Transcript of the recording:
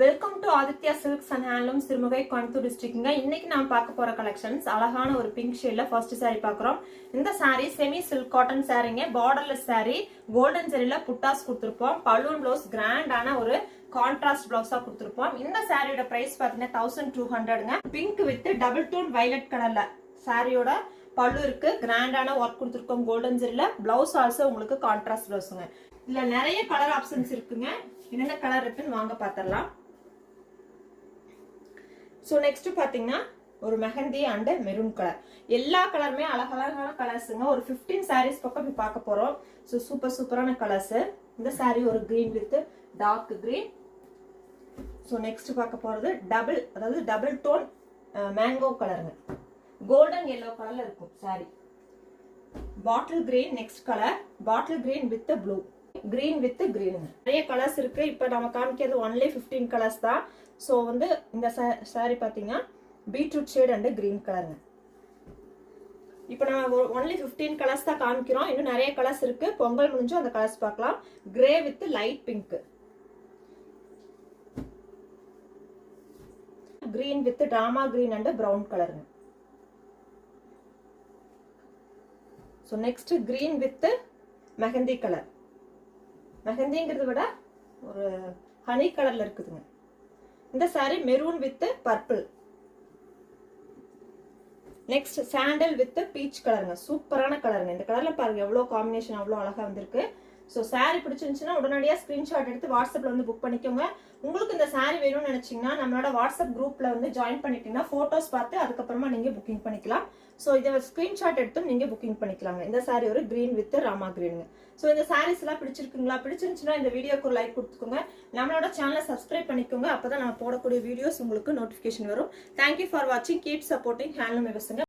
Welcome to Aditya silks and handloom Sirumugai Coimbatore டிஸ்ட்ரிக்ட்ங்க. இன்னைக்கு நாம பார்க்க போற கலெக்ஷன்ஸ் அழகான ஒரு பிங்க் ஷேட்ல ஃபர்ஸ்ட் saree பார்க்குறோம். இந்த saree செமி சில்க் காட்டன் சாரீங்க, பார்டர்லெஸ் saree, கோல்டன் ஜெரில புட்டாஸ் கொடுத்துருப்போம். பலூன் பிளவுஸ் கிராண்டான ஒரு கான்ட்ராஸ்ட் பிளவுஸா கொடுத்துருப்போம். இந்த சாரியோட பிரைஸ் பாத்தீங்கன்னா 1200ங்க. Pink with double tone violet கலர்ல சாரியோட பல்லு இருக்கு. கிராண்டான ஒர்க் கொடுத்துருக்கோம் கோல்டன் ஜெரில. பிளவுஸ் ஆல்சோ உங்களுக்கு கான்ட்ராஸ்ட் பிளவுஸுங்க. இதுல நிறைய கலர் ஆப்ஷன்ஸ் இருக்குங்க. என்னென்ன கலர் இருக்குன்னு வாங்க பாத்திரலாம். சோ நெக்ஸ்ட் பாத்தீங்கன்னா ஒரு மெஹந்தி அண்ட் மெரூன் கலர். எல்லா கலருமே அழகழகான கலர்ஸுங்க. ஒரு 15 சாரீஸ் பக்கம் போய் பார்க்க போறோம். சோ சூப்பரான கலர்ஸ். இந்த சாரி ஒரு green with dark green. So next பார்க்க போறது டபுள் டோன் மேங்கோ கலருங்க. கோல்டன் yellow கலர்ல இருக்கும் sari. Bottle green next colour. Bottle green with blue, green with green. நிறைய கலர்ஸ் இருக்கு. இப்ப நம்ம காமிக்கிறது ஒன்லி 15 கலர்ஸ் தான். சோ வந்து இந்த சாரி பாத்தீங்கன்னா பீட்ரூட் ஷேட் அண்ட் கிரீன் கலருங்க. இப்ப நம்ம ஒன்லி 15 கலர்ஸ் தான் காமிக்கிறோம். இன்னும் நிறைய கலர்ஸ் இருக்கு. பொங்கல் முடிஞ்சும் அந்த கலர்ஸ் பார்க்கலாம். Grey with light pink, green with டிராமா கிரீன் அண்ட் பிரவுன் கலருங்க. So next green with mehndi colour. மெஹந்திங்கிறத விட ஒரு ஹனி கலர்ல இருக்குதுங்க. இந்த sari maroon with purple. Next sandal with peach கலருங்க. சூப்பரான கலருங்க. இந்த கலர்ல பாருங்க எவ்வளவு காம்பினேஷன், அவ்வளவு அழகா வந்திருக்கு. சோ சாரி பிடிச்சிருந்துச்சுன்னா உடனடியா ஸ்கிரீன்ஷாட் எடுத்து வாட்ஸ்அப்ல வந்து புக் பண்ணிக்கோங்க. உங்களுக்கு இந்த சாரி வேணும்னு நினைச்சீங்கன்னா நம்மளோட வாட்ஸ்அப் குரூப்ல வந்து ஜாயின் பண்ணிட்டீங்கன்னா போட்டோஸ் பார்த்து அதுக்கப்புறமா நீங்க புக்கிங் பண்ணிக்கலாம். சோ இதை ஸ்கிரீன்ஷாட் எடுத்து நீங்க புக்கிங் பண்ணிக்கலாங்க. இந்த சாரி ஒரு கிரீன் வித் ராமா கிரீனுங்க. சோ இந்த சாரீஸ் எல்லாம் பிடிச்சிருக்குங்களா? பிடிச்சிருந்துச்சுன்னா இந்த வீடியோக்கு ஒரு லைக் கொடுத்துக்கோங்க. நம்மளோட சேனலை சப்ஸ்கிரைப் பண்ணிக்கோங்க. அப்பதான் நம்ம போடக்கூடிய வீடியோஸ் உங்களுக்கு நோட்டிபிகேஷன் வரும். தேங்க்யூ ஃபார் வாட்சிங். கீப் சப்போர்ட்டிங் ஹேண்ட்லூம் விவசாயம்.